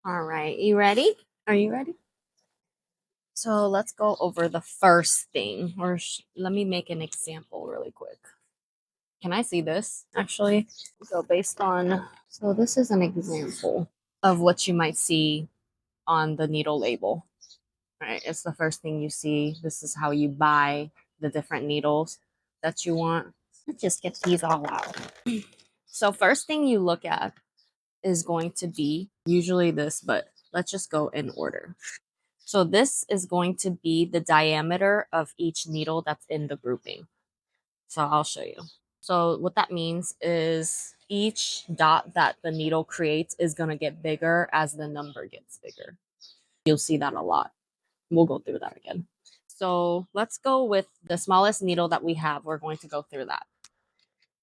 All right, you ready? Are you ready? So let's go over the first thing, or let me make an example really quick. Can I see this actually? So so this is an example of what you might see on the needle label. Right, it's the first thing you see. This is how you buy the different needles that you want. Let's just get these all out. So first thing you look at is going to be usually this, but let's just go in order. So this is going to be the diameter of each needle that's in the grouping. So I'll show you. So what that means is each dot that the needle creates is going to get bigger as the number gets bigger. You'll see that a lot. We'll go through that again. So let's go with the smallest needle that we have. We're going to go through that.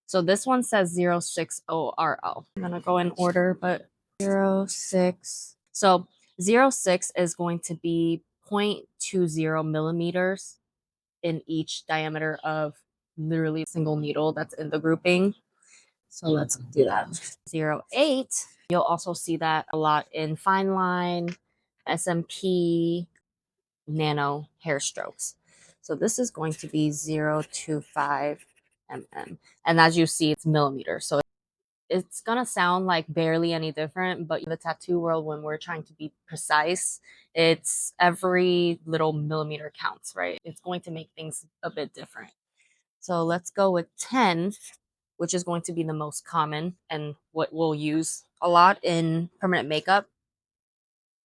So this one says 060 RL. I'm going to go in order, but 06. So 06 is going to be 0.20 millimeters in each diameter of literally a single needle that's in the grouping. So let's do that. 08, you'll also see that a lot in fine line, SMP, nano hair strokes. So this is going to be 0.25 mm. And as you see, it's millimeters. So it's going to sound like barely any different, but in the tattoo world, when we're trying to be precise, it's every little millimeter counts, right? It's going to make things a bit different. So let's go with 10, which is going to be the most common and what we'll use a lot in permanent makeup.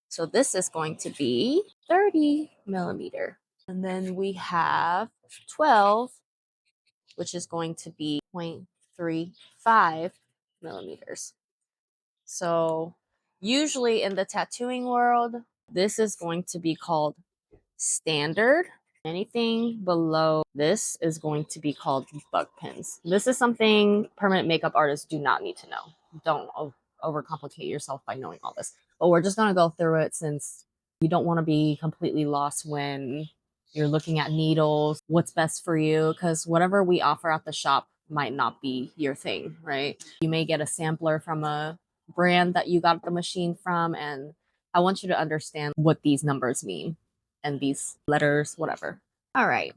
So this is going to be 30 millimeter. And then we have 12, which is going to be 0.35 millimeters. So usually in the tattooing world, this is going to be called standard. Anything below this is going to be called bug pins. This is something permanent makeup artists do not need to know. Don't overcomplicate yourself by knowing all this. But we're just going to go through it since you don't want to be completely lost when you're looking at needles, what's best for you, because whatever we offer at the shop might not be your thing, right? You may get a sampler from a brand that you got the machine from, and I want you to understand what these numbers mean and these letters, whatever. All right.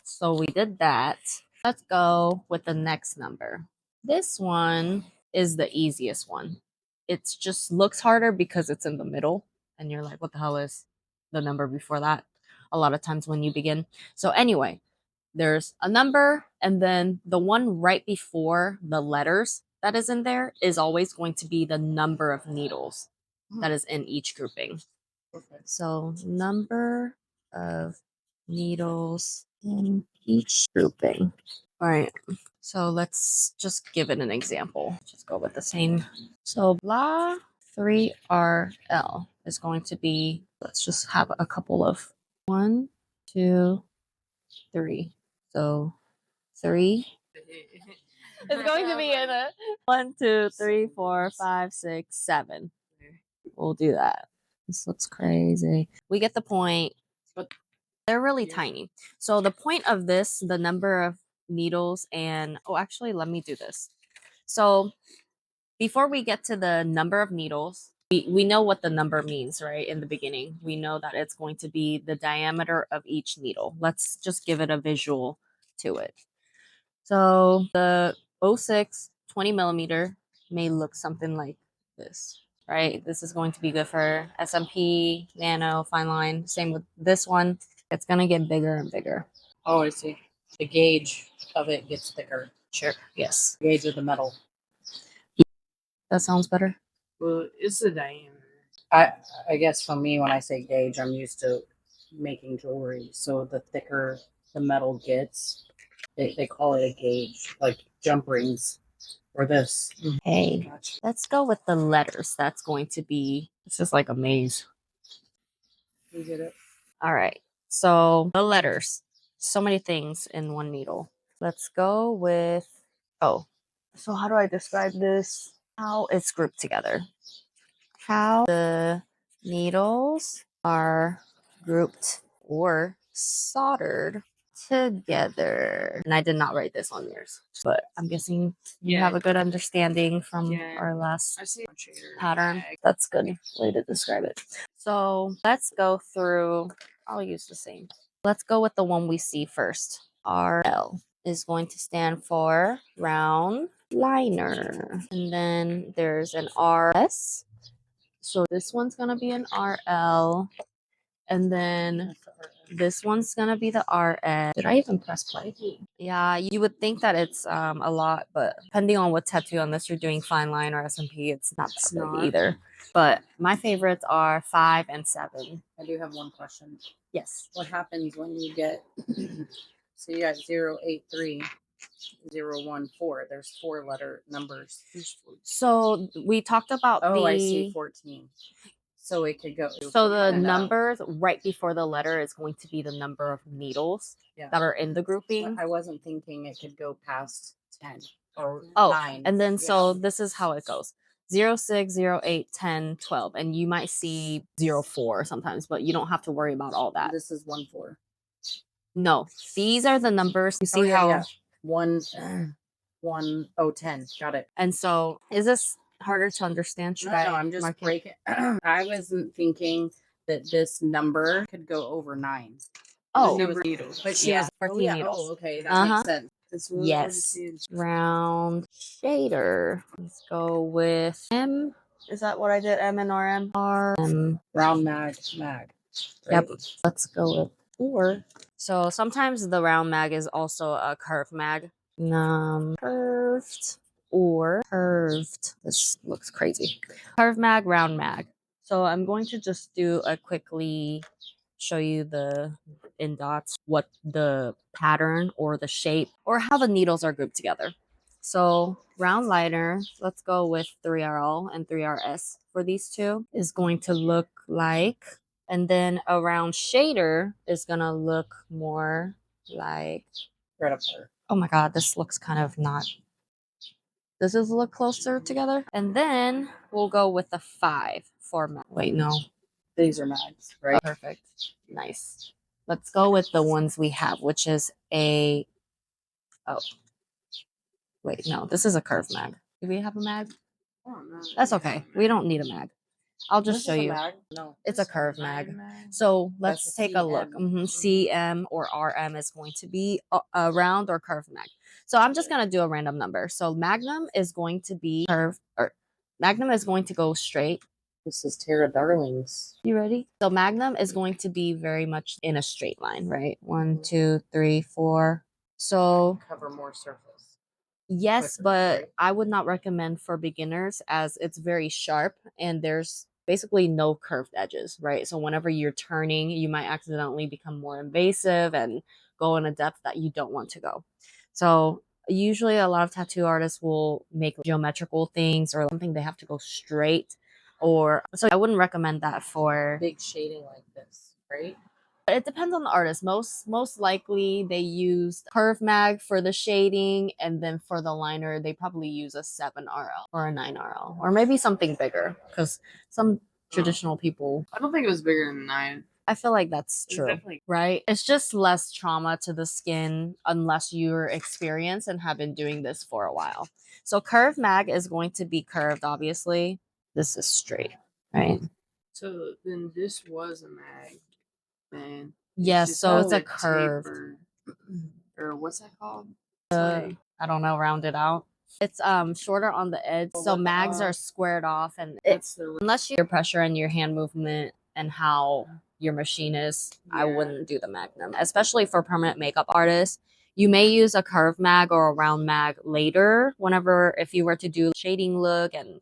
So we did that. Let's go with the next number. This one is the easiest one. It just looks harder because it's in the middle. And you're like, what the hell is the number before that? A lot of times when you begin. So anyway, there's a number, and then the one right before the letters that is in there is always going to be the number of needles that is in each grouping. So number of needles in each grouping. All right. So let's just give it an example. Just go with the same. So blah 3RL is going to be, let's just have a couple of 1, 2, 3. So 3. It's going to be in a 1, 2, 3, 4, 5, 6, 7. We'll do that. This looks crazy. We get the point, but they're really tiny. So the point of this, the number of needles and, oh, actually, let me do this. So before we get to the number of needles, we know what the number means, right? In the beginning, we know that it's going to be the diameter of each needle. Let's just give it a visual to it. So the 06 20 millimeter may look something like this, right? This is going to be good for SMP, nano, fine line. Same with this one. It's going to get bigger and bigger. Oh, I see. The gauge of it gets thicker. Sure. Yes. The gauge of the metal. That sounds better. Well, it's the diameter. I guess for me, when I say gauge, I'm used to making jewelry. So the thicker the metal gets, they call it a gauge, like jump rings or this. Hey, let's go with the letters. That's going to be, it's just like a maze. You get it? All right. So the letters, so many things in one needle. Let's go with, oh, so how do I describe this? How it's grouped together. How the needles are grouped or soldered together. And I did not write this on yours, but I'm guessing you have a good understanding from our last pattern. That's a good way to describe it. So let's go through, I'll use the same. Let's go with the one we see first. RL is going to stand for round liner. And then there's an RS. So this one's going to be an RL. And then this one's gonna be the RS. Did I even press play? Yeah, you would think that it's a lot, but depending on what tattoo, unless you're doing fine line or SMP, it's not that big either. But my favorites are 5 and 7. I do have one question. Yes. What happens when you get so you got 083, 014? There's 4-letter numbers. So we talked about I see 14. So it could go. So the numbers right before the letter is going to be the number of needles that are in the grouping. I wasn't thinking it could go past 10 or 9. And then so this is how it goes. 0, 6, 0, 8, 10, 12. And you might see 0, 4 sometimes, but you don't have to worry about all that. This is 1, 4. No, these are the numbers. You see how 1, 1, 0, 10. Got it. And so is this harder to understand? No, I'm just breaking. I wasn't thinking that this number could go over 9. Needles. But she has 14 needles. Oh, okay. That makes sense. Yes. Round shader. Let's go with M. Is that what I did? M and RM? RM. Round mag. Right? Yep. Let's go with 4. So sometimes the round mag is also a curved mag. Curved or curved. This looks crazy. Curved mag, round mag. So I'm going to just do a quickly show you the in dots what the pattern or the shape or how the needles are grouped together. So round liner, let's go with 3RL and 3RS for these two, is going to look like, and then a round shader is gonna look more like Right up there. Oh my god, this looks kind of not. Does this look closer together? And then we'll go with the 5 format. Wait, no. These are mags, right? Oh, perfect. Nice. Let's go with the ones we have, which is a. Oh. Wait, no. This is a curved mag. Do we have a mag? Oh, no. That's okay. We don't need a mag. I'll just show you. Mag? No. It's a curved mag. So let's take a look. CM or RM is going to be a round or curved mag. So I'm just going to do a random number. So Magnum is going to be curved, or Magnum is going to go straight. This is Tara Darling's. You ready? So Magnum is going to be very much in a straight line, right? 1, 2, 3, 4. So cover more surface. Yes, quicker, but right? I would not recommend for beginners as it's very sharp and there's basically no curved edges, right? So whenever you're turning, you might accidentally become more invasive and go in a depth that you don't want to go. So usually a lot of tattoo artists will make geometrical things or something they have to go straight, or so I wouldn't recommend that for Big shading like this, right? it depends on the artist. Most likely they use curve mag for the shading, and then for the liner they probably use a 7RL or a 9RL or maybe something bigger, because some traditional people, I don't think it was bigger than 9. I feel like that's true, right? It's just less trauma to the skin unless you're experienced and have been doing this for a while. So curve mag is going to be curved, obviously. This is straight, right? So then this was a mag, man. Yes, so it's a curve. Or what's that called? I don't know, rounded out. It's shorter on the edge, so mags are squared off, and unless your pressure and your hand movement and how your machine is, I wouldn't do the Magnum, especially for permanent makeup artists. You may use a curve mag or a round mag later, whenever if you were to do shading look, and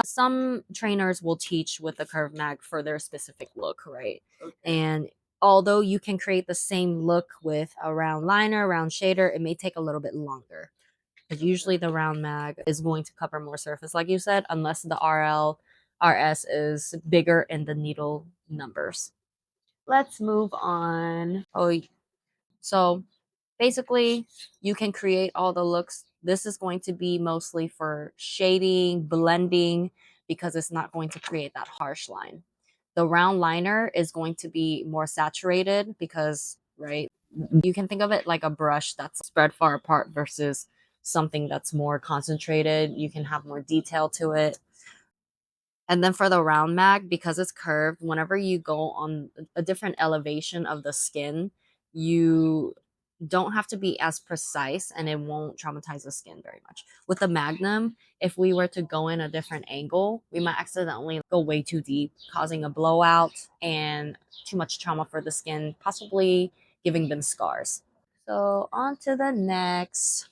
some trainers will teach with the curve mag for their specific look, right? Okay. And although you can create the same look with a round liner, round shader, it may take a little bit longer. Because usually the round mag is going to cover more surface, like you said, unless the RL, RS is bigger in the needle numbers. Let's move on. So basically you can create all the looks. This is going to be mostly for shading, blending, because it's not going to create that harsh line. The round liner is going to be more saturated because, right, You can think of it like a brush that's spread far apart versus something that's more concentrated. You can have more detail to it. And then for the round mag, because it's curved, whenever you go on a different elevation of the skin, you don't have to be as precise and it won't traumatize the skin very much. With the Magnum, if we were to go in a different angle, we might accidentally go way too deep, causing a blowout and too much trauma for the skin, possibly giving them scars. So on to the next.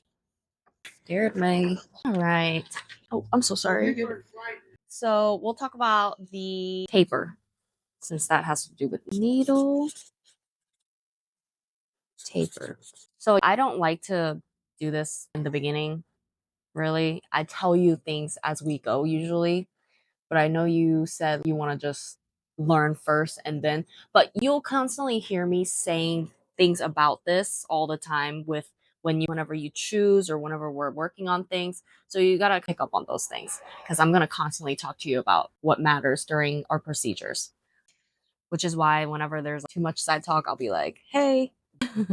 Scared me. All right. Oh, I'm so sorry. So we'll talk about the taper, since that has to do with needle taper. So I don't like to do this in the beginning, really. I tell you things as we go usually, but I know you said you want to just learn first and then, but you'll constantly hear me saying things about this all the time with whenever you choose or whenever we're working on things. So you got to pick up on those things because I'm going to constantly talk to you about what matters during our procedures, which is why whenever there's too much side talk, I'll be like, hey,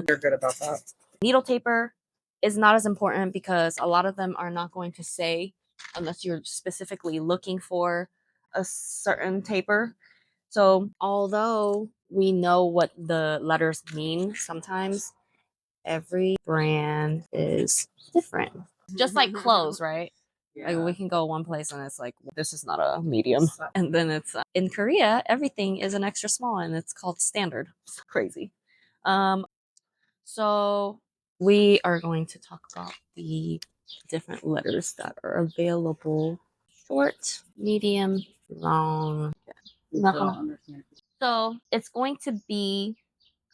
You're good about that. needle taper is not as important because a lot of them are not going to say unless you're specifically looking for a certain taper. So, although we know what the letters mean, sometimes every brand is different. Just like clothes, right? Yeah. Like we can go one place and it's like this is not a medium, and then it's in Korea everything is an extra small and it's called standard. Crazy. So we are going to talk about the different letters that are available: short, medium, long. So it's going to be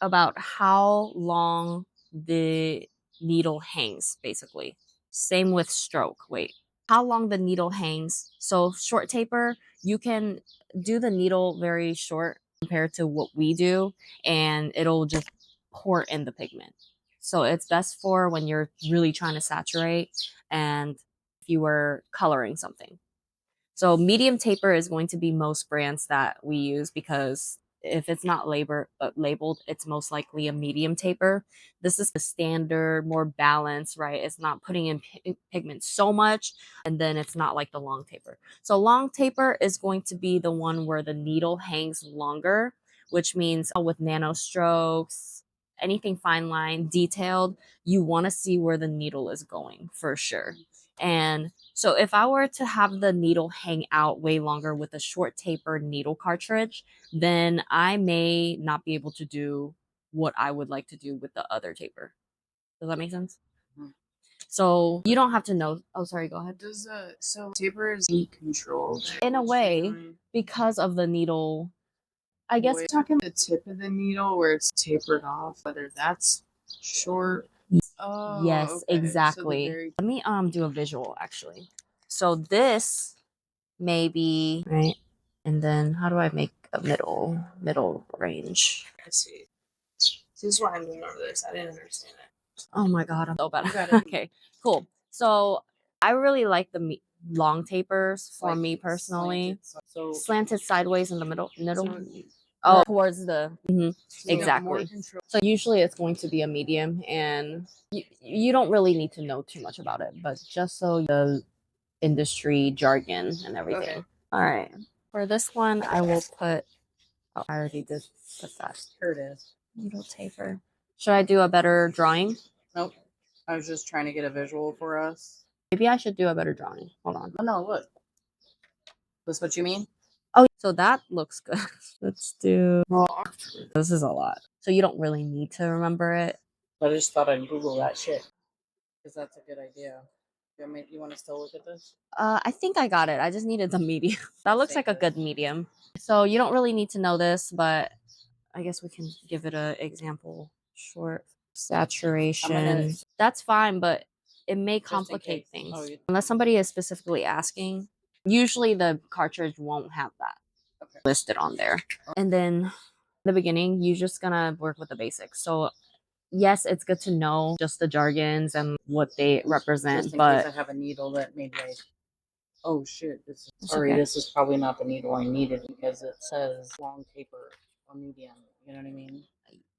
about how long the needle hangs, basically. Same with stroke. Wait, how long the needle hangs. So short taper, you can do the needle very short compared to what we do, and it'll just pour in the pigment. So it's best for when you're really trying to saturate and if you were coloring something. So medium taper is going to be most brands that we use because if it's not labeled, it's most likely a medium taper. This is the standard, more balanced, right? It's not putting in pigment so much, and then it's not like the long taper. So long taper is going to be the one where the needle hangs longer, which means with nano strokes, anything fine line, detailed, you want to see where the needle is going for sure. And so if I were to have the needle hang out way longer with a short taper needle cartridge, then I may not be able to do what I would like to do with the other taper. Does that make sense? Mhm. So you don't have to know. Oh, sorry, go ahead. Does so taper is heat controlled In a way, because of the needle, I guess. We're talking the tip of the needle where it's tapered off, whether that's short. Oh, Yes, okay. So the exactly. very Let me do a visual actually. So this may be right, and then how do I make a middle range? I see. This is why I'm doing over this. I didn't understand it. Oh my god, I'm so You bad. got it. Okay, cool. So I really like the long tapers for Like me personally. So Slanted sideways in the middle. So- Oh, towards the So exactly. more control. So usually it's going to be a medium, and you don't really need to know too much about it, but just so the industry jargon and everything. Okay. All right. For this one, I will put. Oh, I already did put that. here it is. Needle taper. Should I do a better drawing? Nope. I was just trying to get a visual for us. Maybe I should do a better drawing. Hold on. Oh no, look. This what you mean? Oh, so that looks good. Let's do. Well, This is a lot. So you don't really need to remember it. I just thought I'd Google that shit. Because that's a good idea. You want to still look at this? I think I got it. I just needed the medium. That looks like a good medium. So you don't really need to know this, but I guess we can give it an example. Short saturation. That's fine, but it may complicate things. Oh, Unless somebody is specifically asking. Usually the cartridge won't have that listed on there. And then in the beginning, you're just gonna work with the basics. So yes, it's good to know just the jargons and what they represent, just in but case I have a needle that maybe oh shit, It's sorry, okay. this is probably not the needle I needed because it says long taper or medium. You know what I mean?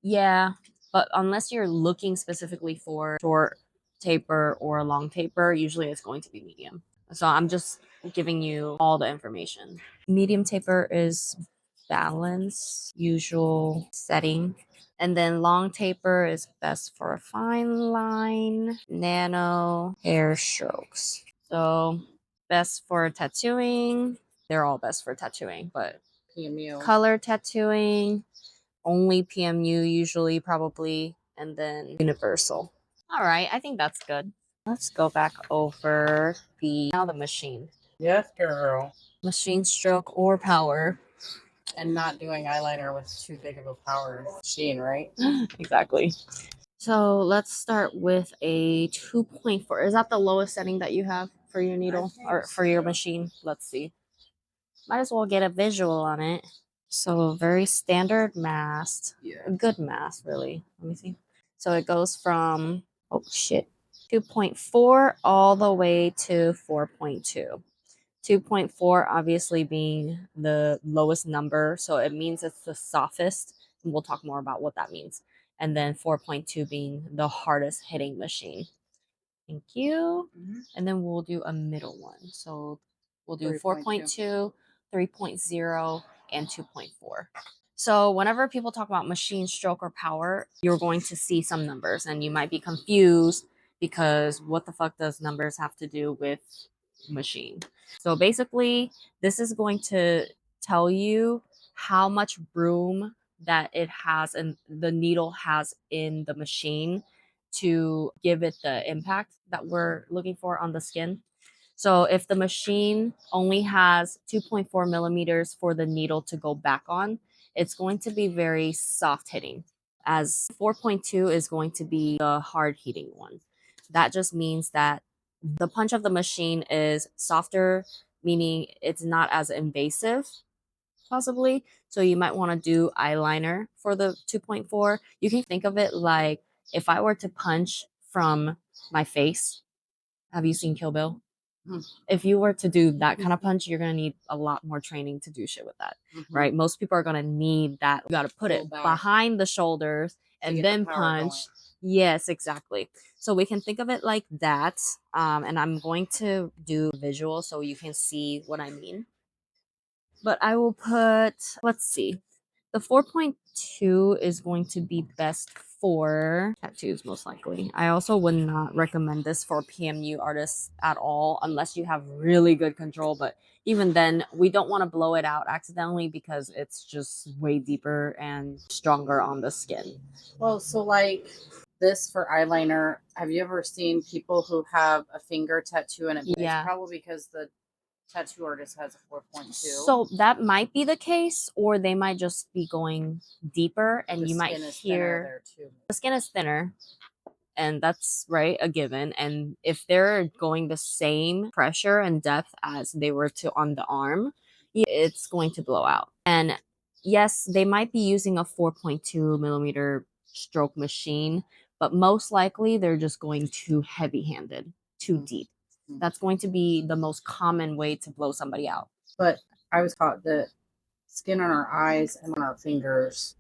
yeah, But unless you're looking specifically for short taper or a long taper, usually it's going to be medium. So I'm just giving you all the information. Medium taper is balance, usual setting. And then long taper is best for a fine line, nano, hair strokes. So best for tattooing. They're all best for tattooing, but PMU. color tattooing, only PMU usually, probably, and then universal. All right, I think that's good. Let's go back over now the machine. Yes, girl. Machine stroke or power. And not doing eyeliner with too big of a power machine, right? Exactly. So let's start with a 2.4. Is that the lowest setting that you have for your needle or for your machine? Let's see. Might as well get a visual on it. So very standard mask. Yeah. A good mask, really. Let me see. So it goes from, oh shit, 2.4 all the way to 4.2. 2.4 obviously being the lowest number, so it means it's the softest. And we'll talk more about what that means. And then 4.2 being the hardest hitting machine. Thank you. And then we'll do a middle one. So we'll do 4.2, 3.0, and 2.4. So whenever people talk about machine stroke or power, you're going to see some numbers and you might be confused because what the fuck does numbers have to do with machine? So basically, this is going to tell you how much room that it has and the needle has in the machine to give it the impact that we're looking for on the skin. So if the machine only has 2.4 millimeters for the needle to go back on, it's going to be very soft hitting, as 4.2 is going to be the hard hitting one. That just means that the punch of the machine is softer, meaning it's not as invasive, possibly. So you might want to do eyeliner for the 2.4. You can think of it like if I were to punch from my face. Have you seen Kill Bill? If you were to do that kind of punch, you're going to need a lot more training to do shit with that, right? Most people are going to need that. You got to put it behind the shoulders and then punch. Yes, exactly. So we can think of it like that. And I'm going to do visual so you can see what I mean. But I will put, let's see, the 4.2 is going to be best for tattoos, most likely. I also would not recommend this for PMU artists at all, unless you have really good control. But even then, we don't want to blow it out accidentally because it's just way deeper and stronger on the skin. Well, so like this for eyeliner, have you ever seen people who have a finger tattoo and it's probably because the tattoo artist has a 4.2? So that might be the case, or they might just be going deeper and you might hear the skin is thinner, and that's right, a given. And if they're going the same pressure and depth as they were to on the arm, it's going to blow out. And yes, they might be using a 4.2 millimeter stroke machine, but most likely they're just going too heavy handed, too deep. That's going to be the most common way to blow somebody out. But I was taught that skin on our eyes and on our fingers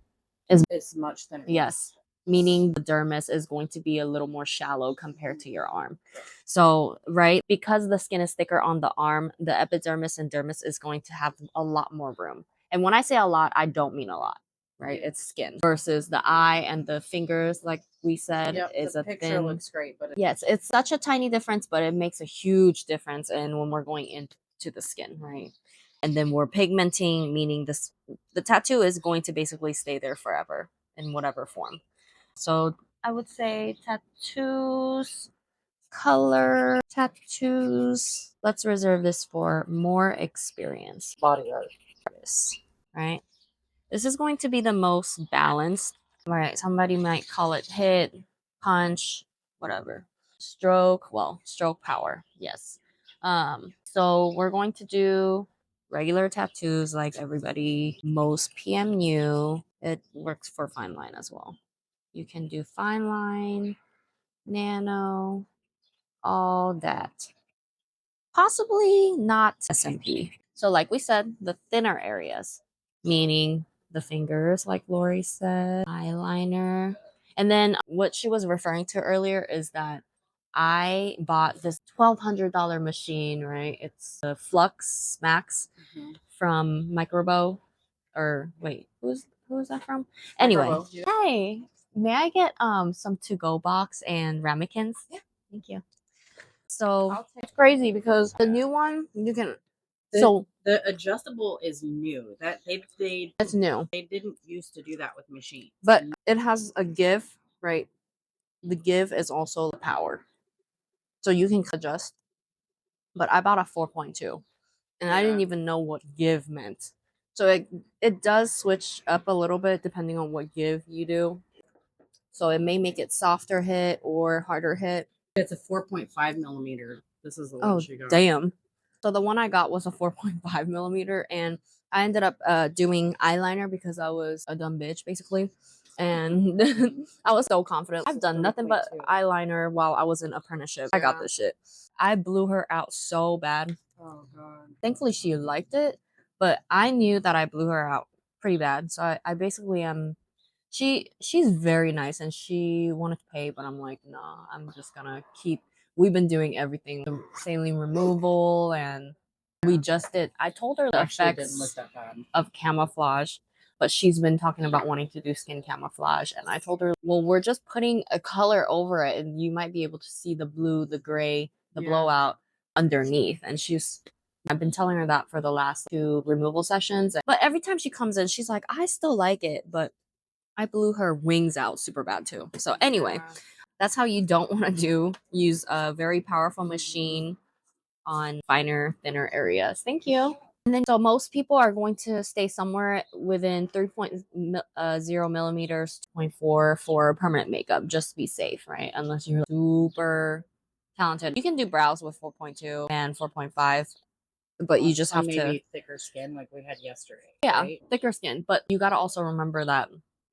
is much thinner. Yes, meaning the dermis is going to be a little more shallow compared to your arm. So, right, because the skin is thicker on the arm, the epidermis and dermis is going to have a lot more room. And when I say a lot, I don't mean a lot, right? It's skin versus the eye and the fingers, like we said, is a picture thin. Looks great, but yes, it's such a tiny difference, but it makes a huge difference in when we're going into the skin, right? And then we're pigmenting, meaning the tattoo is going to basically stay there forever in whatever form. So I would say tattoos, color tattoos. Let's reserve this for more experienced body art, right? This is going to be the most balanced, right? Somebody might call it hit, punch, whatever. Stroke, well, stroke power, yes. So we're going to do regular tattoos like everybody, most PMU. It works for fine line as well. You can do fine line, nano, all that. Possibly not SMP. So like we said, the thinner areas, meaning the fingers, like Lori said, eyeliner. And then what she was referring to earlier is that I bought this $1,200 machine, right? It's the Flux Max from Microbo. Or wait, who is that from? Anyway, Microbo, yeah. hey, may I get some to-go box and ramekins? Yeah. Thank you. So it's crazy because the new one you can. So the adjustable is new. That it's new, they didn't used to do that with machines. but it has a give, right? The give is also the power, so you can adjust. But I bought a 4.2, and I didn't Yeah. even know what give meant. So it does switch up a little bit depending on what give you do. So it may make it softer hit or harder hit. It's a 4.5 millimeter. This is the one Oh, she got. damn. So the one I got was a 4.5 millimeter, and I ended up doing eyeliner because I was a dumb bitch, basically. And I was so confident. I've done nothing but 3.2. eyeliner while I was in apprenticeship. I got Yeah. this shit. I blew her out so bad. Oh god. Thankfully, she liked it, but I knew that I blew her out pretty bad. So I basically she's very nice and she wanted to pay, but I'm like, nah, I'm just gonna keep. We've been doing everything, the saline removal, and we just did. I told her the Actually didn't look effects that bad. of camouflage, but she's been talking about wanting to do skin camouflage, and I told her, well, we're just putting a color over it, and you might be able to see the blue, the gray, the Yeah. blowout underneath. And I've been telling her that for the last 2 removal sessions, but every time she comes in, she's like, I still like it, but I blew her wings out super bad too. So anyway, Yeah. that's how you don't want to use a very powerful machine on finer, thinner areas. Thank you. And then, so most people are going to stay somewhere within 3.0 millimeters to 0.4 for permanent makeup, just to be safe, right? Unless you're super talented. You can do brows with 4.2 and 4.5, but you just have to. Maybe thicker skin like we had yesterday. Yeah, right? thicker skin. But you got to also remember that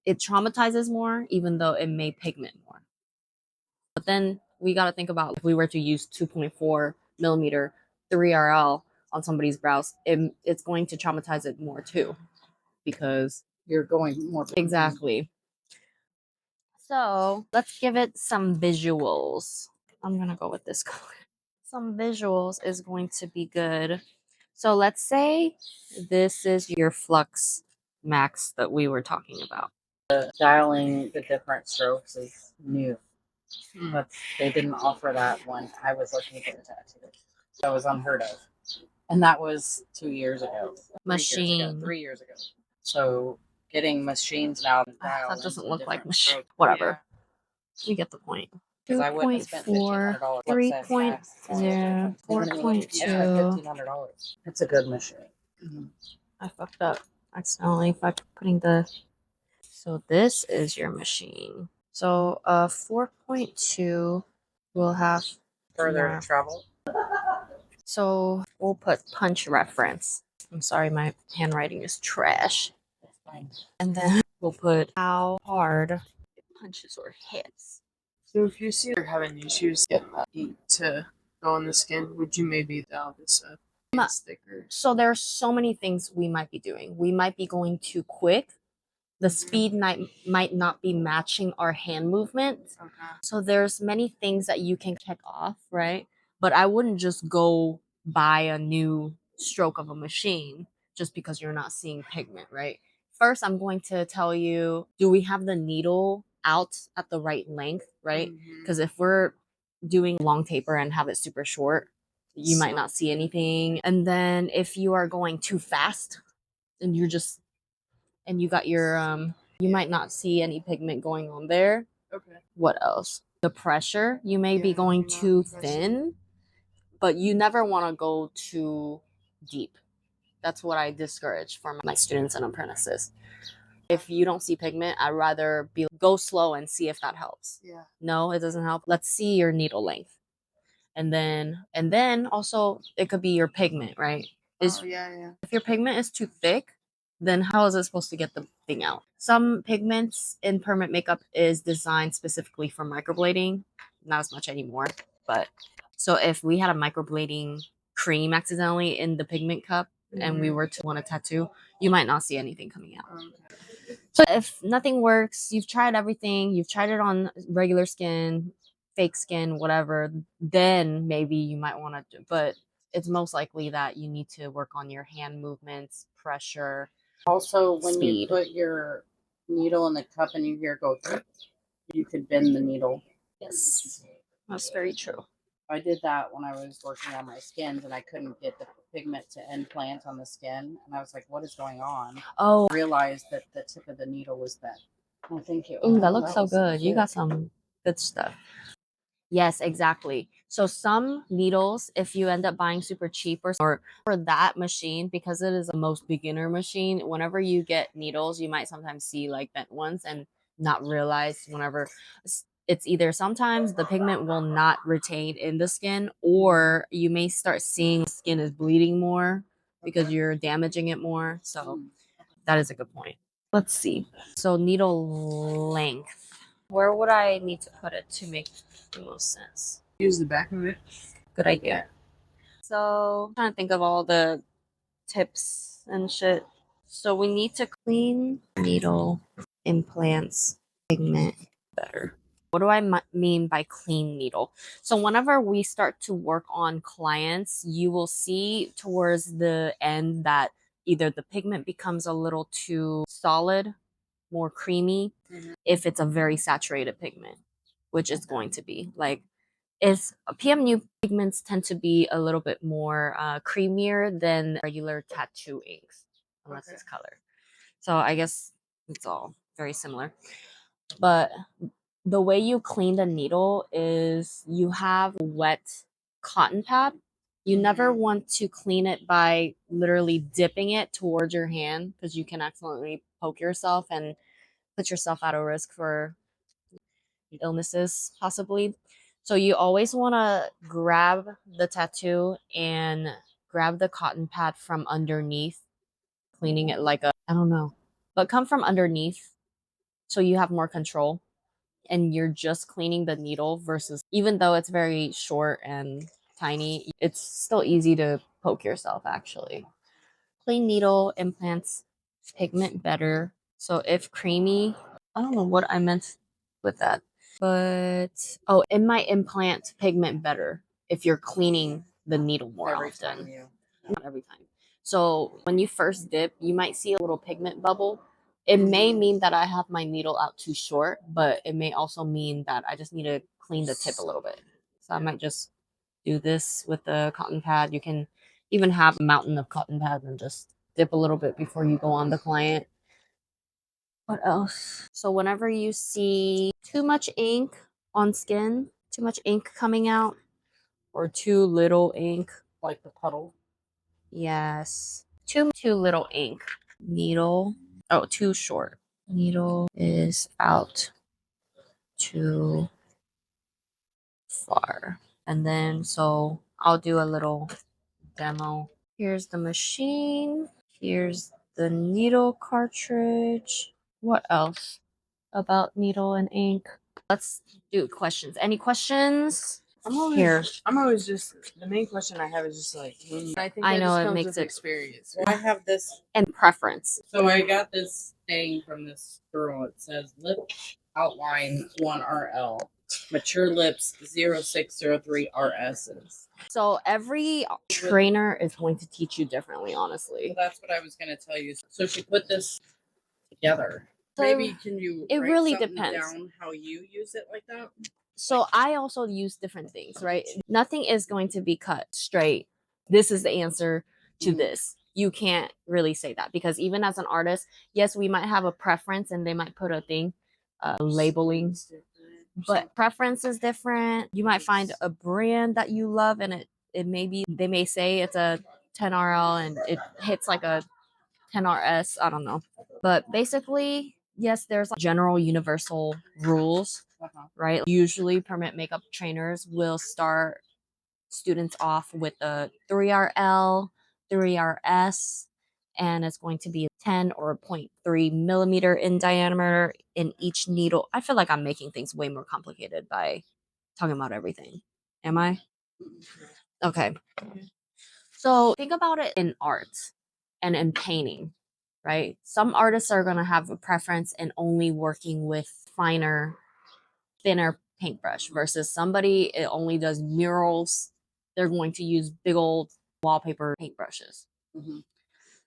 it traumatizes more, even though it may pigment more. But then we got to think about if we were to use 2.4 millimeter 3RL on somebody's brows, it's going to traumatize it more too, because You're going more exactly. So let's give it some visuals. I'm gonna go with this color. Some visuals is going to be good. So let's say this is your Flux Max that we were talking about. dialing the different strokes is new. Hmm. But they didn't offer that when I was looking for a tattoo. That was unheard of. And that was 2 years ago. Machine. 3 years ago. So getting machines now to dial That doesn't into look like different machine. strokes. Whatever. You get the point. Because I wouldn't have spent 2.4, $1,500. 3.0, I spent 4.2. $1,500. It's a good machine. I fucked up accidentally by putting the. So this is your machine. So 4.2 will have Further more. to travel. So we'll put punch reference. I'm sorry, my handwriting is trash. That's fine. And then we'll put how hard it punches or hits. So if you see they're having issues getting that heat to go on the skin, would you maybe dial this up? It's thicker. So there's so many things we might be doing. We might be going too quick. The speed might not be matching our hand movement. Okay. So there's many things that you can check off, right? But I wouldn't just go buy a new stroke of a machine just because you're not seeing pigment, right? First, I'm going to tell you, do we have the needle out at the right length, right? Because if we're doing long taper and have it super short, you might not see anything. And then if you are going too fast and you got your you might not see any pigment going on there. Okay. What else? The pressure, you may be Yeah, going you know, too pressure. thin, but you never want to go too deep. That's what I discourage for my students and apprentices. If you don't see pigment, I'd rather go slow and see if that helps. Yeah. No, it doesn't help. Let's see your needle length. And then also it could be your pigment, right? Yeah. If your pigment is too thick, then how is it supposed to get the thing out? Some pigments in permanent makeup is designed specifically for microblading. Not as much anymore, but so if we had a microblading cream accidentally in the pigment cup, and we were to want a tattoo, you might not see anything coming out. Okay. So if nothing works, you've tried everything, you've tried it on regular skin, fake skin, whatever, then maybe you might want to, but it's most likely that you need to work on your hand movements, pressure. Also, when you Speed. put your needle in the cup and you hear it go, you could bend the needle. Yes, that's very true. I did that when I was working on my skins and I couldn't get the pigment to implant on the skin. And I was like, what is going on? Oh, I realized that the tip of the needle was bent. Oh, thank you. ooh, that Oh, looks so was good. You good. got some good stuff. Yes, exactly. So some needles, if you end up buying super cheap or for that machine, because it is the most beginner machine, whenever you get needles, you might sometimes see like bent ones and not realize whenever it's either sometimes the pigment will not retain in the skin, or you may start seeing the skin is bleeding more because you're damaging it more. So that is a good point. Let's see. So needle length. Where would I need to put it to make the most sense? Use the back of it. Good idea. So I'm trying to think of all the tips and shit. So we need to clean needle, implants, pigment better. What do I mean by clean needle? So whenever we start to work on clients, you will see towards the end that either the pigment becomes a little too solid, more creamy, if it's a very saturated pigment, which it's going to be. Like, is PMU pigments tend to be a little bit more creamier than regular tattoo inks, unless it's color. So I guess it's all very similar. But the way you clean the needle is you have a wet cotton pad. You never want to clean it by literally dipping it towards your hand, because you can accidentally poke yourself and put yourself at a risk for illnesses possibly. So you always want to grab the tattoo and grab the cotton pad from underneath, cleaning it like a, I don't know, but come from underneath so you have more control and you're just cleaning the needle, versus even though it's very short and tiny, it's still easy to poke yourself actually. Clean needle, implants, pigment better. So if creamy, I don't know what I meant with that. But oh, it might implant pigment better if you're cleaning the needle more Every often. time you. Not every time. So when you first dip, you might see a little pigment bubble. It may mean that I have my needle out too short, but it may also mean that I just need to clean the tip a little bit. So I might just do this with the cotton pad. You can even have a mountain of cotton pads and just dip a little bit before you go on the client. What else? So whenever you see too much ink on skin, too much ink coming out, or too little ink, Like the puddle. yes, too little ink. Needle, oh, too short. Needle is out too far. And then so I'll do a little demo. Here's the machine. Here's the needle cartridge. What else about needle and ink? Let's do questions. Any questions? I'm always just the main question I have is just like when you, I think I that know just it comes makes with it experience. Well, I have this. and preference. So I got this thing from this girl. It says lip outline 1RL. Mature lips 0603 RSs. So every trainer is going to teach you differently, honestly. Well, that's what I was going to tell you. So she put this together. So Maybe can you it write really something depends. down how you use it like that? So I also use different things, right? Nothing is going to be cut straight. This is the answer to this. You can't really say that, because even as an artist, yes, we might have a preference and they might put a thing, labeling, but preference is different. You might find a brand that you love and it may be, they may say it's a 10RL and it hits like a 10RS. I don't know. But basically, yes, there's like general universal rules, right? Usually permanent makeup trainers will start students off with a 3RL, 3RS, and it's going to be 10 or 0.3 millimeter in diameter in each needle. I feel like I'm making things way more complicated by talking about everything. Am I? Okay. So think about it in art. and in painting, right? Some artists are going to have a preference in only working with finer, thinner paintbrush versus somebody it only does murals. They're going to use big old wallpaper paintbrushes. Mm-hmm.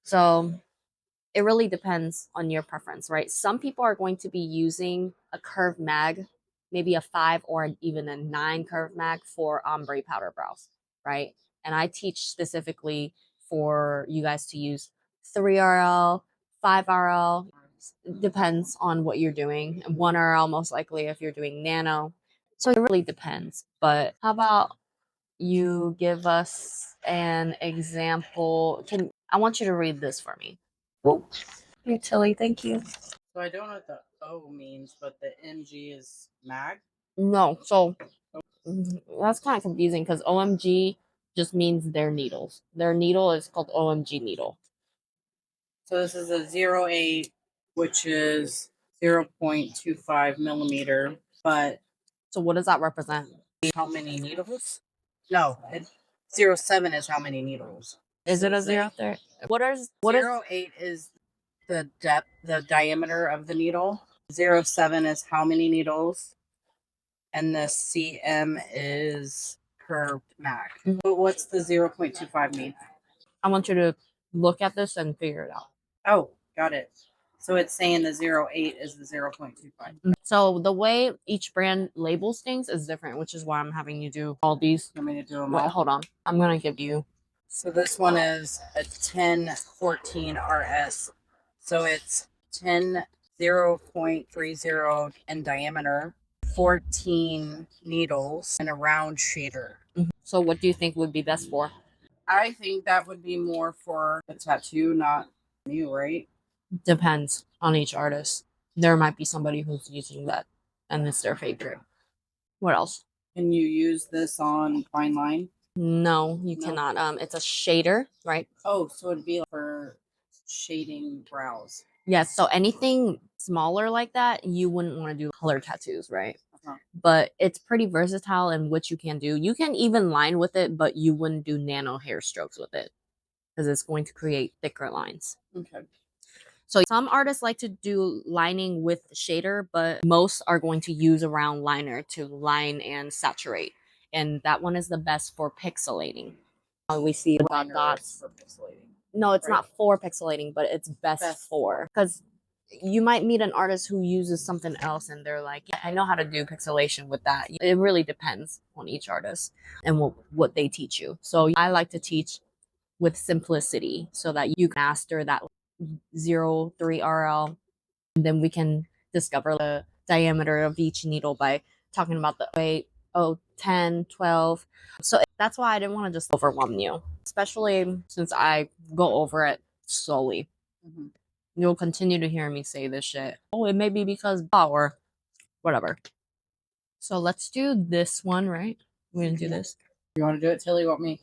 So it really depends on your preference, right? Some people are going to be using a curved mag, maybe a 5 or even a 9 curved mag for ombre powder brows, right? And I teach specifically for you guys to use 3RL, 5RL. Depends on what you're doing. 1RL most likely if you're doing nano. So it really depends. But how about you give us an example? I want you to read this for me. Whoa. Hey, Tilly, thank you. So I don't know what the O means, but the MG is mag. No, so that's kind of confusing because OMG just means their needles. Their needle is called OMG needle. So this is a 08, which is 0.25 millimeter. But So what does that represent? how many needles? No, 07 is how many needles. Is it a 0 there? What is 08 is the depth, the diameter of the needle. 07 is how many needles, and the CM is curved mag. But what's the 0.25 mean? I want you to look at this and figure it out. Oh, got it. So it's saying the 08 is the 0.25. So the way each brand labels things is different, which is why I'm having you do all these. You want me to do them Wait, all? hold on. I'm gonna give you. So this one is a 1014 RS. So it's 10 0.30 in diameter, 14 needles, and a round shader. So what do you think would be best for? I think that would be more for a tattoo, not you, right? Depends on each artist. There might be somebody who's using that and it's their favorite. What else? Can you use this on fine line? No, you No? cannot. It's a shader, right? Oh, so it'd be for shading brows. Yes. So anything smaller like that, you wouldn't want to do color tattoos, right? Uh-huh. But it's pretty versatile in what you can do. You can even line with it, but you wouldn't do nano hair strokes with it because it's going to create thicker lines. Okay. So some artists like to do lining with shader, but most are going to use a round liner to line and saturate. And that one is the best for pixelating. We see dot Liner dots. is for pixelating. No, it's right? not for pixelating, but it's best for. Because you might meet an artist who uses something else and they're like, yeah, I know how to do pixelation with that. It really depends on each artist and what they teach you. So I like to teach with simplicity so that you can master that 0.3 RL. And then we can discover the diameter of each needle by talking about the weight, 10, 12. So that's why I didn't want to just overwhelm you, especially since I go over it slowly. Mm-hmm. You'll continue to hear me say this shit. Oh, it may be because or whatever. So let's do this one, right? We're gonna do this. You want to do it, Tilly? You want me?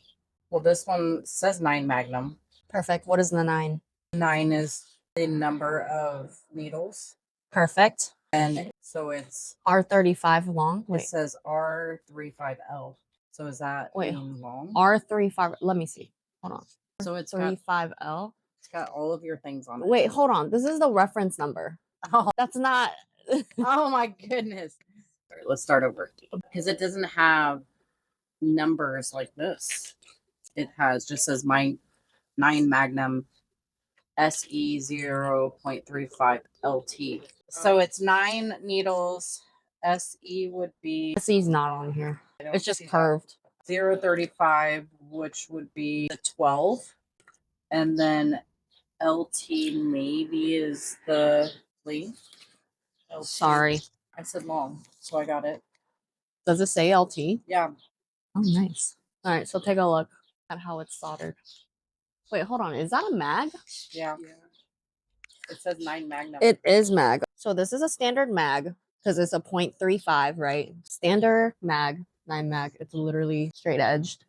Well, this one says 9 Magnum. Perfect. What is the 9? 9 is the number of needles. Perfect. And so it's R35 long. It says R35L. So is that mean long? R35. Let me see. Hold on. So it's 35L. It's got all of your things on it. Wait, hold on. This is the reference number. Oh, That's not. oh my goodness. All right, let's start over. Because it doesn't have numbers like this. It just says 9 Magnum SE 0.35 LT. So it's 9 needles. SE would be. SE's not on here. It's just curved. 0.35, which would be the 12. And then LT maybe is the LT. Sorry. I said long, so I got it. Does it say LT? Yeah. Oh, nice. All right, so take a look at how it's soldered. Wait, hold on. Is that a mag? Yeah. It says 9 Magnum. It is mag. So this is a standard mag because it's a 0.35, right? Standard mag, 9 mag. It's literally straight edged.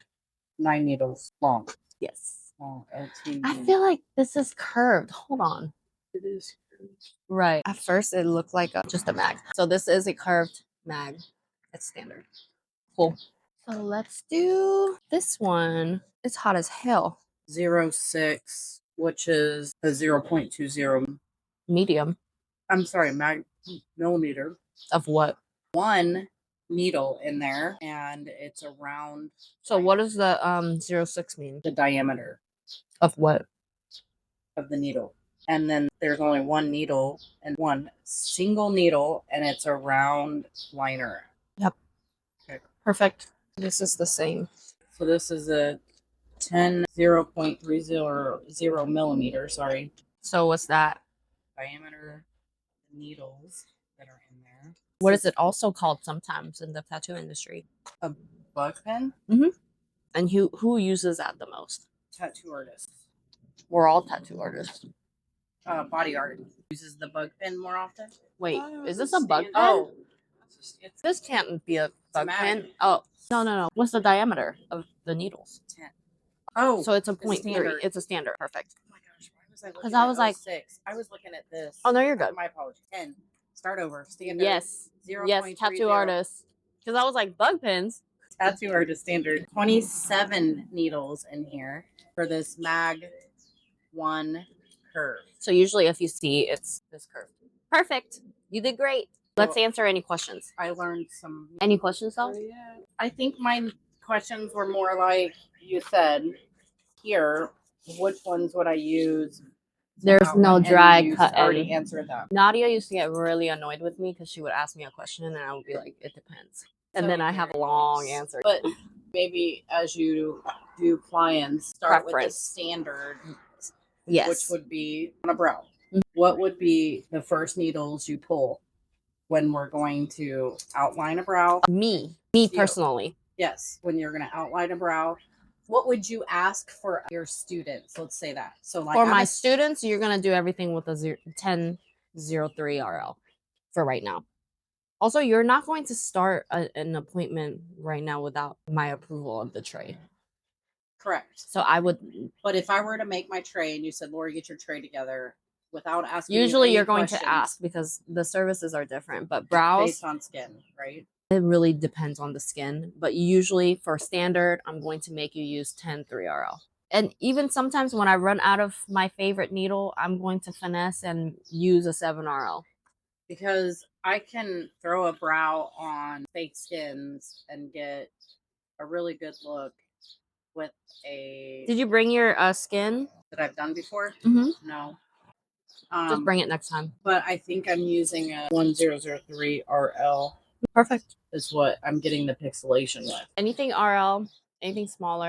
9 needles long. Yes. Oh, LT. I feel like this is curved. Hold on. It is. Right. At first, it looked like just a mag. So this is a curved mag. It's standard. Cool. So let's do this one. It's hot as hell. 0.6 which is a 0.20. Medium. I'm sorry, millimeter. Of what? One needle in there, and it's around. So what does the 06 mean? The diameter Of what? of the needle. And then there's only one needle and one single needle, and it's a round liner. Yep. Okay. Perfect. This is the same. So this is a 0.30 millimeter, sorry, So what's that? diameter needles that are in there. What is it also called sometimes in the tattoo industry? A bug pen? And who uses that the most? Tattoo artists. We're all tattoo artists. Body art uses the bug pen more often. Wait, is this a bug pen? Oh, This can't be a bug mag. pen. Oh, no. What's the diameter of the needles? 10. Oh, So it's a it's 0.3. standard. It's a standard. Perfect. Oh my gosh, why was I looking 'Cause I was like- 06? I was looking at this. Oh, no, you're good. My apologies. 10. Start over. Standard. Yes. 0.30. Yes, tattoo artists. Because I was like, bug pens? Tattoo artist standard. 27 needles in here for this mag 1 curve. So usually if you see, it's this curve. Perfect. You did great. Let's answer any questions. I learned some. Any questions though? Yeah. I think my questions were more like you said here. Which ones would I use? There's no dry you cut already end. answered that. Nadia used to get really annoyed with me because she would ask me a question and I would be like, it depends. And then I have a long answer. But maybe as you do clients, start with the Preference. standard, Yes. which would be on a brow. Mhm. What would be the first needles you pull when we're going to outline a brow? Me You. personally. Yes, when you're going to outline a brow. What would you ask for your students? Let's say that. So, like For my students, you're going to do everything with a 1003 RL for right now. Also, you're not going to start an appointment right now without my approval of the trade. Correct. So I would. But if I were to make my tray and you said, Lori, get your tray together without asking. Usually you you're going questions, to ask because the services are different. But brows. based on skin, right? It really depends on the skin. But usually for standard, I'm going to make you use 10-3 RL. And even sometimes when I run out of my favorite needle, I'm going to finesse and use a 7 RL. Because I can throw a brow on fake skins and get a really good look with a. Did you bring your skin? That I've done before? Mm-hmm. No. Just bring it next time. But I think I'm using a 1003 RL. Perfect. Is what I'm getting the pixelation with. Anything RL, anything smaller.